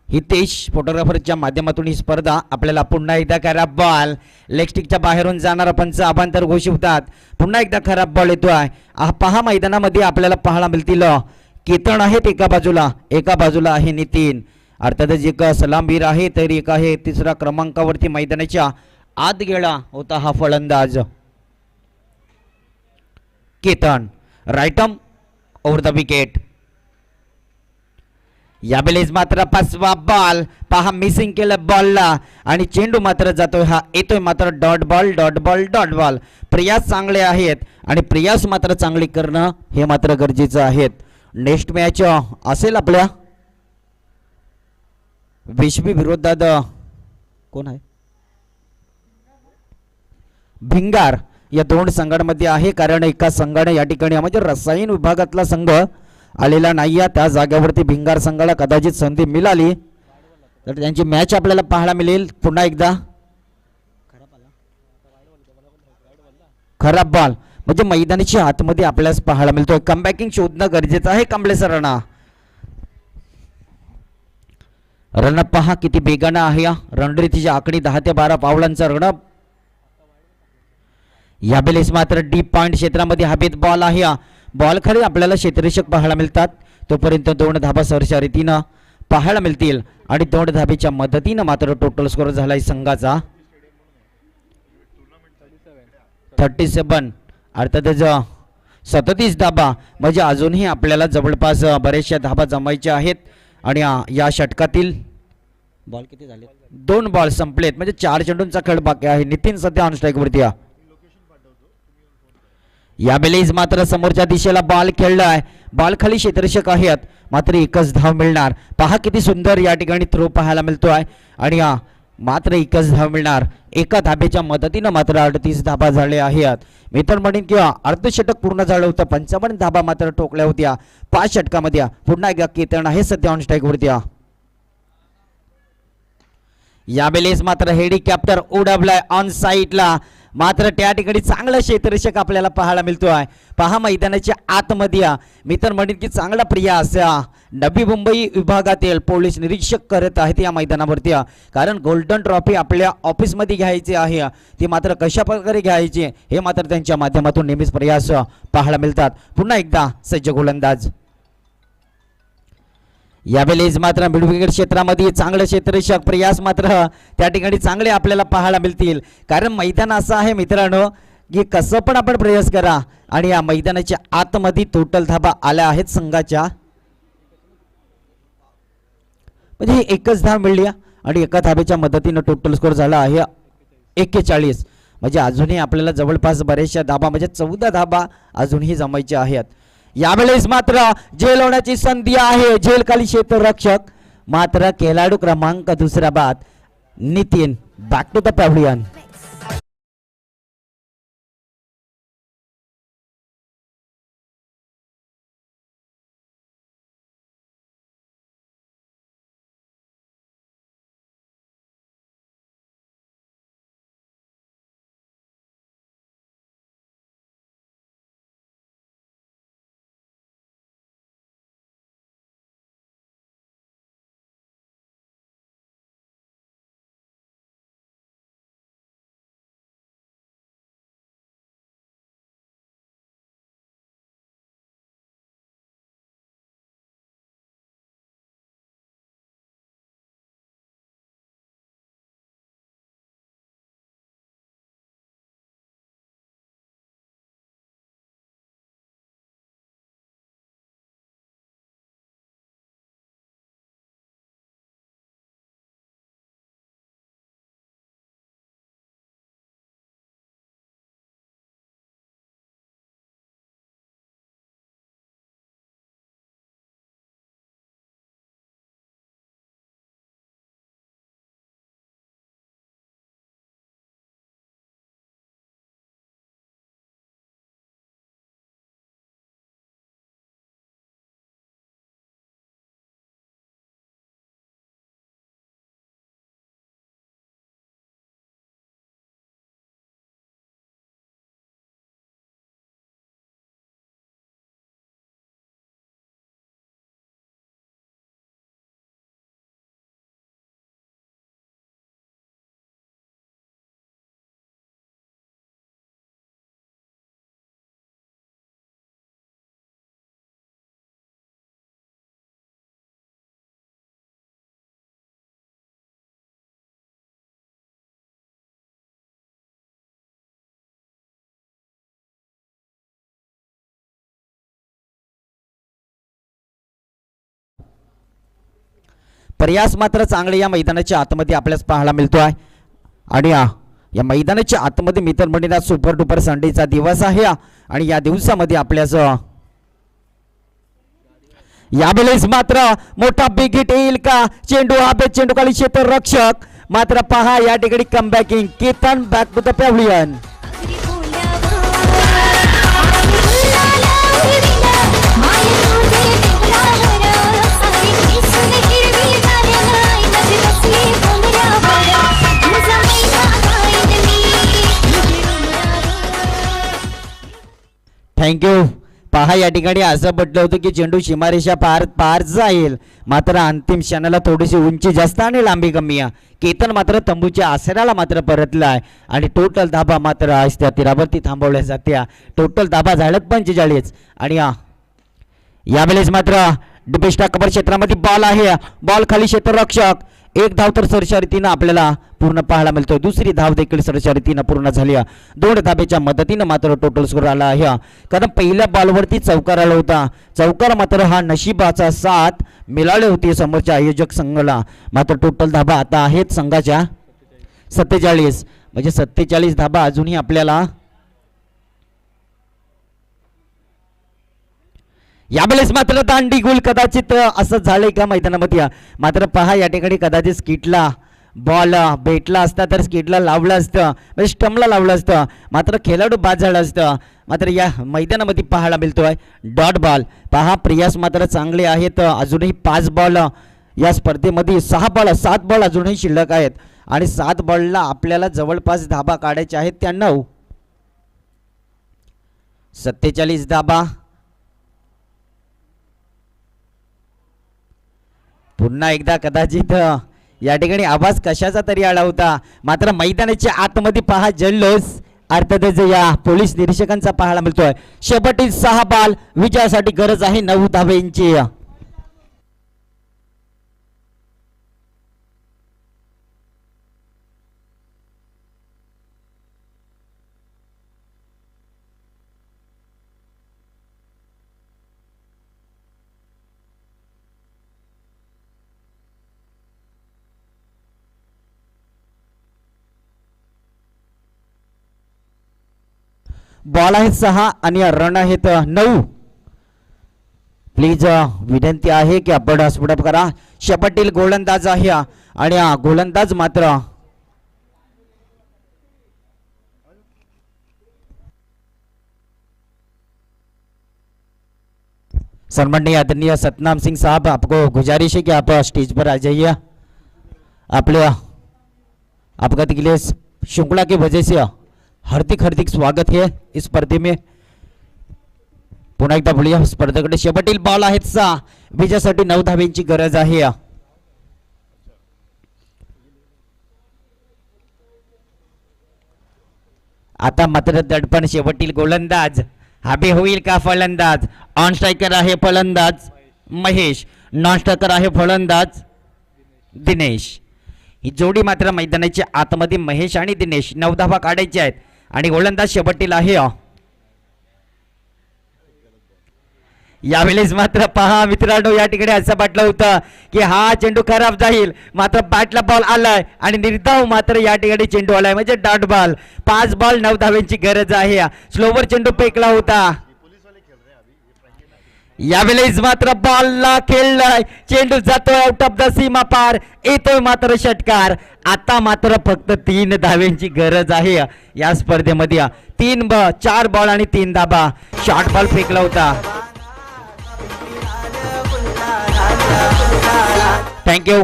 हितेश फोटोग्राफरच्या माध्यमातून ही स्पर्धा आपल्याला पुन्हा एकदा खराब बॉल लेगस्टिकच्या बाहेरून जाणारा पंच अभांतर घोषिवतात. पुन्हा एकदा खराब बॉल येतो आहे. पहा मैदानामध्ये आपल्याला पाहायला मिळतील केतन आहेत एका बाजूला आहे नितीन. अर्थातच एक सलामवीर आहे तर एक आहे तिसरा क्रमांकावरती मैदानाच्या आत गेला होता हा फलंदाज Ketan. Right arm over the wicket. यावेळेस मात्र पाचवा बॉल पहा मिसिंग केलं बॉलला आणि चेंडू मात्र जातोय हा येतोय मात्र डॉट बॉल. प्रयास चांगले आहेत आणि प्रयास मात्र चांगले करणं हे मात्र गरजेचं आहे. नेक्स्ट मॅच असेल आपल्या विश्वी विरोधात कोण आहे भिंगार या दोन संघांमध्ये आहे. कारण एका संघाने या ठिकाणी म्हणजे रसायन विभागातला संघ आलेला नाही आहे. त्या जागेवरती भिंगार संघाला कदाचित संधी मिळाली तर त्यांची मॅच आपल्याला पाहायला मिळेल. पुन्हा एकदा खराब बॉल म्हणजे मैदानाच्या आतमध्ये आपल्याला पाहायला मिळतोय. कमबॅकिंग शोधणं गरजेचं आहे कांबळे सरांना. रनअप पहा किती बेगानं आहे. रणनीतीची आकडी 10 ते 12 पावलांचा रनअप. यावेळेस मात्र डीप पॉइंट क्षेत्रामध्ये हवेत बॉल आहे. बॉल खाली आपल्याला क्षेत्ररक्षक पाहायला मिळतात. तोपर्यंत 2 धाबा सरच्या रीतीनं पाहायला मिळतील आणि 2 धाबेच्या मदतीनं मात्र टोटल स्कोअर झालाय संघाचा 37. अर्थातच 37 धाबा म्हणजे अजूनही आपल्याला जवळपास बरेचशा धाबा जमायच्या आहेत. आणि या षटकातील बॉल किती झाले 2 बॉल संपलेत म्हणजे 4 चेंडूंचा खेळ बाकी आहे. नितीन सध्या ऑन स्ट्राईक वरती. यावेळेस मात्र समोरच्या दिशेला बॉल खेळलाय. बॉल खाली क्षेत्ररक्षक आहेत मात्र एकच धाव मिळणार. पहा किती सुंदर या ठिकाणी थ्रो पाहायला मिळतोय आणि मात्र एकच धाव मिळणार. एका धाब्याच्या मदतीनं मात्र 38 धाबा झाले आहेत. मी तर म्हणेन की अर्धशतक पूर्ण झालं होतं. 55 धाबा मात्र ठोकल्या होत्या 5 षटकामध्ये. पुन्हा एकदा केतन आहे सध्या ऑन स्ट्राईक वरती. यावेळेस मात्र हेलिकॉप्टर उडवलाय ऑन साईडला मात्र त्या ठिकाणी चांगला क्षेत्ररक्षक आपल्याला पाहायला मिळतोय. पहा मैदानाच्या आतमध्ये मी तर म्हणेन की चांगला प्रयास नवी मुंबई विभागातील पोलीस निरीक्षक करत आहेत या मैदानावरती. कारण गोल्डन ट्रॉफी आपल्या ऑफिसमध्ये घ्यायची आहे. ती मात्र कशा प्रकारे घ्यायची हे मात्र त्यांच्या माध्यमातून नेहमीच प्रयास पाहायला मिळतात. पुन्हा एकदा सज्ज गोलंदाज. यावेळेस मात्र मिडविकेट क्षेत्रामध्ये चांगलं क्षेत्ररक्षक प्रयास मात्र त्या ठिकाणी चांगले आपल्याला पाहायला मिळतील. कारण मैदान असं आहे मित्रांनो की कसं पण आपण प्रयास करा आणि या मैदानाच्या आतमध्ये टोटल धाबा आल्या आहेत संघाच्या म्हणजे एकच धाव मिळली आणि एका धाब्याच्या मदतीनं टोटल स्कोअर झाला आहे 41. म्हणजे अजूनही आपल्याला जवळपास बरेचशा धाबा म्हणजे 14 धाबा अजूनही जमायचे आहेत. यावेळेस मात्र झेल होण्याची संधी आहे. झेल खाली क्षेत्ररक्षक मात्र खेळाडू क्रमांक 2 बाद Nitin. Back to the pavilion. प्रयास मात्र चांगले या मैदानाच्या आतमध्ये आपल्यास पाहायला मिळतोय. आणि या मैदानाच्या आतमध्ये मित्रमंडळींना सुपर डुपर संडेचा दिवस आहे आणि या दिवसामध्ये आपल्यास यावेळेस मात्र मोठा बिग हिट येईल का. चेंडू हा बेट चेंडू खाली क्षेत्ररक्षक मात्र पहा या ठिकाणी कमबॅकिंग Ketan back to the pavilion. Thank you. पहा या ठिकाणी असं म्हटलं होतं की चेंडू सीमारेषा पार जाईल मात्र अंतिम क्षणाला थोडीशी उंची जास्त आणि लांबी कमी आहे. केतन मात्र तंबूच्या आसऱ्याला मात्र परतलाय आणि टोटल धाबा मात्र आज त्या तीरावरती थांबवल्या जात्या. टोटल धाबा झाल्यात 45 आणि यावेळेस मात्र डिपेस्टा कबर क्षेत्रामध्ये बॉल आहे. बॉल खाली क्षेत्ररक्षक. एक धाव तर सरशारीतीनं आपल्याला पूर्ण पाहायला मिळतोय. दुसरी धाव देखील सरशारीतीनं पूर्ण झाली. 2 धाब्याच्या मदतीनं मात्र टोटल स्कोर आला आहे. कारण पहिल्या बॉलवरती चौकार आला होता. चौकार मात्र हा नशिबाचा साथ मिळाले होते समोरच्या आयोजक संघाला. मात्र टोटल धाबा आता आहेत संघाच्या 47 म्हणजे 47 धाबा अजूनही आपल्याला यावेळेस मात्र दांडी गोल कदाचित असं झालंय का मैदानामध्ये. मात्र पहा या ठिकाणी कदाचित स्किटला बॉल भेटला असता तर स्किटला लावलं असतं म्हणजे स्टंपला लावलं असतं मात्र खेळाडू बाद झाला असतं. मात्र या मैदानामध्ये पाहायला मिळतोय डॉट बॉल. पहा प्रयास मात्र चांगले आहेत. अजूनही 5 बॉल या स्पर्धेमध्ये 7 बॉल अजूनही शिल्लक आहेत आणि 7 बॉलला आपल्याला जवळपास धाबा काढायचे आहेत. 93 47 धाबा. पुन्हा एकदा कदाचित या ठिकाणी आवाज कशाचा तरी आला होता. मात्र मैदानाच्या आतमध्ये पहा जल्लोष अर्थातच या पोलीस निरीक्षकांचा पाहायला मिळतोय. शेवटी 6 बॉल विजयासाठी गरज आहे 9 धाब्यांची. बॉल आहेत 6 आणि रन आहेत 9. प्लीज विनंती आहे की आपण स्पीडअप करा. शेपटील गोलंदाज आहे आणि गोलंदाज मात्र सन्माननीय आदरणीय सतनाम सिंह साहब, आपको गुजारिश है कि आप स्टेज पर आ जाइए. आपले आपका के लिए श्रृंखला की वजह से हार्दिक स्वागत है इस स्पर्धे में. पुन्हा एकदा बोलूया स्पर्धेकडे. शेवटील बॉल आहेत 6 विजयासाठी 9 धाब्यांची गरज आहे. आता मात्र दडपण. शेवटील गोलंदाज हबे होईल का फलंदाज. ऑन स्ट्रायकर आहे फलंदाज महेश. नॉन स्ट्रायकर आहे फलंदाज दिनेश. ही जोडी मात्र मैदानाच्या आतमध्ये महेश आणि दिनेश 9 धावा काढायचे आहेत आणि गोलंदाज शेवटील आहे. यावेळेस मात्र पहा मित्रांनो या ठिकाणी असं वाटलं होतं की हा चेंडू खराब जाईल मात्र बॅटला बॉल आलाय आणि निर्धाव मात्र या ठिकाणी चेंडू आलाय म्हणजे डॉट बॉल. 5 बॉल 9 धाव्यांची गरज आहे. स्लोवर चेंडू फेकला होता. यावेळेस मात्र बॉलला खेळलाय. चेंडू जातोय आउट ऑफ द सीमा पार. येतोय मात्र षटकार. आता मात्र फक्त 3 धाव्यांची गरज आहे या स्पर्धेमध्ये. 4 बॉल आणि 3 धाबा. शॉर्ट बॉल फेकला होता. थँक्यू.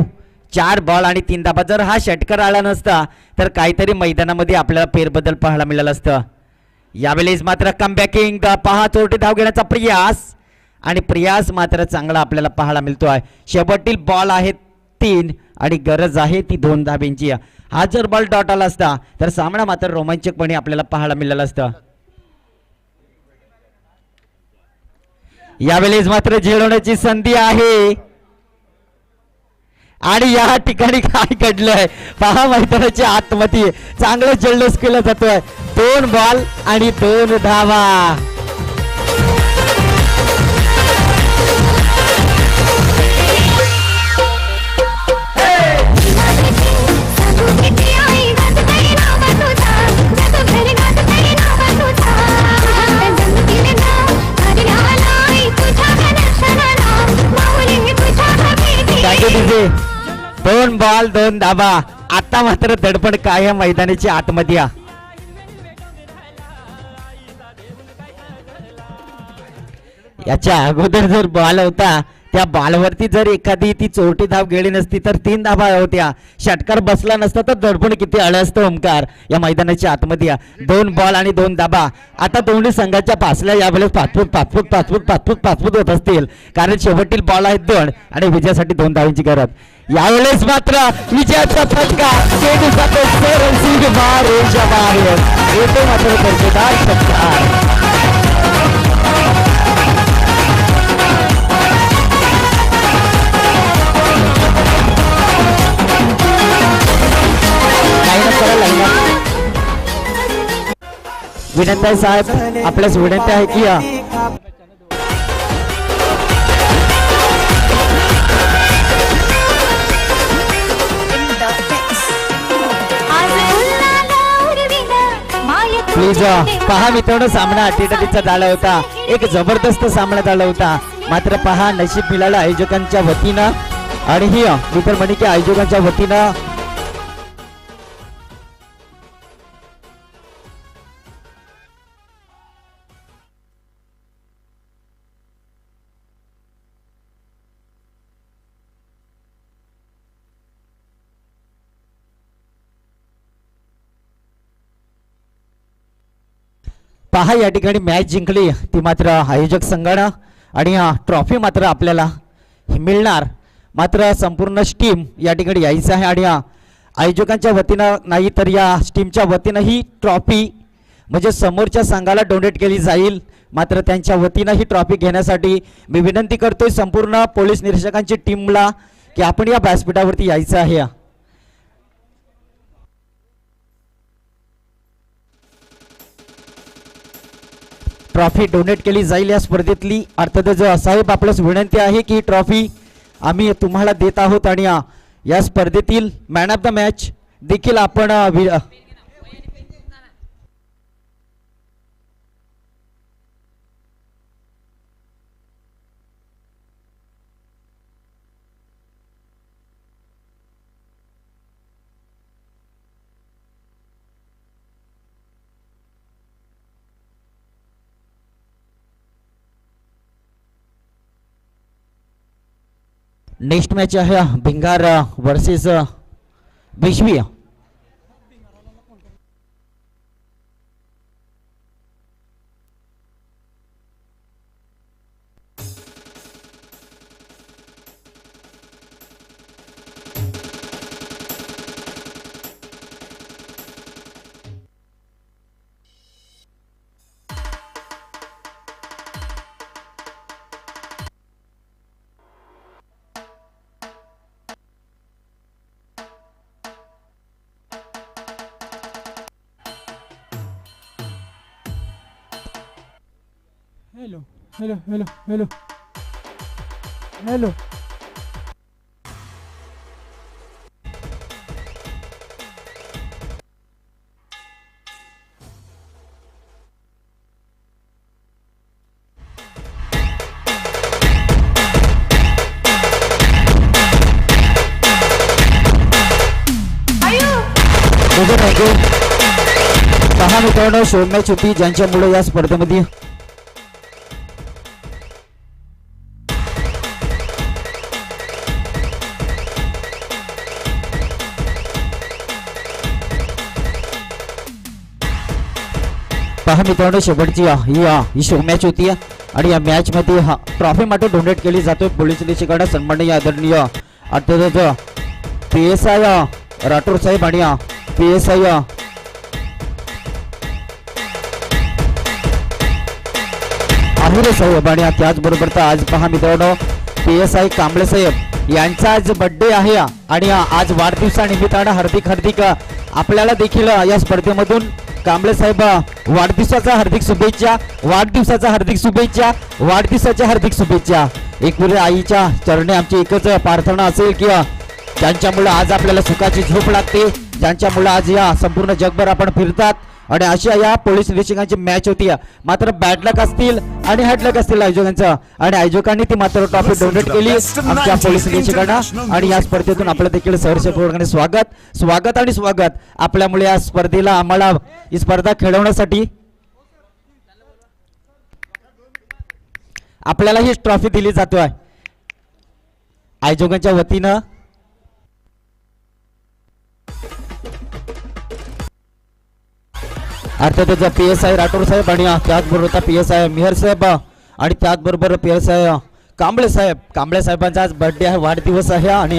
4 बॉल आणि 3 धाबा. जर हा षटकार आला नसता तर काहीतरी मैदानामध्ये आपल्याला फेरबदल पाहायला मिळालं असतं. यावेळेस मात्र कमबॅकिंग. पहा चोरटी धाव घेण्याचा प्रयास आणि प्रयास मात्र चांगला आपल्याला पाहायला मिळतोय. शेवटील बॉल आहे 3 आणि गरज आहे ती 2 धाब्यांची. हा जर बॉल डॉट आला असता तर सामना मात्र रोमांचकपणे आपल्याला पाहायला मिळालं असतं. यावेळेस मात्र झेलवण्याची संधी आहे आणि या ठिकाणी काय घडलंय पहा. मैदानाच्या आतमध्ये चांगलं जल्लोष केला जातोय. 2 बॉल आणि 2 धावा. डीजे 2 बॉल 2 धाबा. आता मात्र दडपण काय मैदानाची आतमध्ये या. याच्या अगोदर जर बॉल होता त्या बॉलवरती जर एखादी ती चोरटी धाव गेली नसती तर 3 धाबा होत्या. षटकार बसला नसता तर दडपण किती आलं असतं ओमकार या मैदानाच्या आतमध्ये. 2 बॉल आणि 2 धाबा. आता दोन्ही संघाच्या पासल्या यावेळेस पाचपूत होत असतील कारण शेवटील बॉल आहेत 2 आणि विजयासाठी 2 धावांची गरज. यावेळेस मात्र विजयाचा फटका येतो मात्र दर्जेदार षटकार. विनंती आहे साहेब आपल्यास विनंती आहे की प्लीज पहा मित्रांनो सामना अटीतटीचा झाला होता. एक जबरदस्त सामना झाला होता. मात्र पहा नशीब मिळालं आयोजकांच्या वतीनं आणि ही मित्र म्हणे की आयोजकांच्या वतीनं पहा या ठिकाणी मॅच जिंकली ती मात्र आयोजक संघानं आणि ट्रॉफी मात्र आपल्याला मिळणार. मात्र संपूर्ण टीम या ठिकाणी यायचं आहे आणि आयोजकांच्या वतीनं नाही तर या टीमच्या वतीनं ही ट्रॉफी म्हणजे समोरच्या संघाला डोनेट केली जाईल. मात्र त्यांच्या वतीनं ही ट्रॉफी घेण्यासाठी मी विनंती करतोय संपूर्ण पोलीस निरीक्षकांची टीमला की आपण या व्यासपीठावरती यायचं आहे. ट्रॉफी डोनेट केली जाईल या स्पर्धेतली. अर्थातच साहेब आपल्यास विनंती आहे की ट्रॉफी आम्ही तुम्हाला देत आहोत आणि या स्पर्धेतील मॅन ऑफ द मॅच देखील आपण नेक्स्ट मॅच आहे Bhingar versus Vishwi. Hello, hello, hello, hello, hello. पहा मित्रांनो शो मॅच होती ज्यांच्यामुळे या स्पर्धेमध्ये पहा मित्रांनो शेवटची ही शो मॅच होती आणि या मॅच मध्ये ट्रॉफी मध्ये डोनेट केली जातो पोलीस निरीक्षकांना सन्माननीय आदरणीय अर्थातच PSI राठोड साहेब आणि PSI आहिरे साहेब आणि त्याचबरोबर तर आज पहा मित्रांनो PSI कांबळे साहेब यांचा आज बर्थडे आहे आणि आज वाढदिवसानिमित्तानं हार्दिक आपल्याला देखील या स्पर्धेमधून कांबळे साहेब वाढदिवसाच्या हार्दिक शुभेच्छा. एक वेळ आईच्या चरणी आमची एकच प्रार्थना असेल की ज्यांच्यामुळे आज आपल्याला सुखाची झोप लागते, ज्यांच्यामुळे आज या संपूर्ण जगभर आपण फिरतात आणि अशा या पोलीस निरीक्षकांची मॅच होती. मात्र बॅड लक असतील आणि हॅड लक असतील आयोजकांचं, आणि आयोजकांनी ती मात्र ट्रॉफी डोनेट केली आमच्या पोलीस निरीक्षकांना. आणि या स्पर्धेतून आपलं देखील सहर्षपूर्वक स्वागत आणि स्वागत. आपल्यामुळे या स्पर्धेला आम्हाला ही स्पर्धा खेळवण्यासाठी आपल्याला ही ट्रॉफी दिली जातोय आयोजकांच्या वतीनं. अर्थातच PSI राठोड साहेब आणि त्याचबरोबर PSI मिहर साहेब आणि त्याचबरोबर PSI कांबळे साहेबांचा आज बर्थडे आहे, वाढदिवस आहे. आणि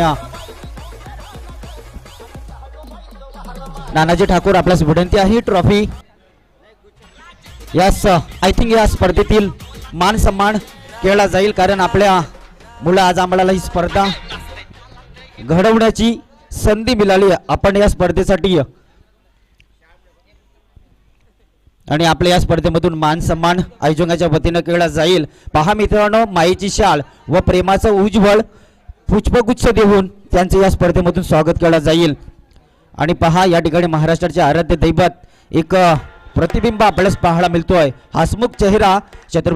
नानाजी ठाकूर आपल्यास विनंती आहे ट्रॉफी यास आय थिंक या स्पर्धेतील मान सन्मान केला जाईल, कारण आपल्या मुलं आज आम्हाला ही स्पर्धा घडवण्याची संधी मिळाली. आपण या स्पर्धेसाठी आणि आपल्या या स्पर्धेमधून मान सन्मान आयोजकांच्या वतीनं केला जाईल. पहा मित्रांनो, मायेची शाल व प्रेमाचं उज्ज्वल पुष्पगुच्छ देऊन त्यांचं या स्पर्धेमधून स्वागत केलं जाईल. आणि पहा या ठिकाणी महाराष्ट्राचे आराध्य दैवत एक प्रतिबिंब आपल्यास पाहायला मिळतोय. हसमुख चेहरा छत्रपती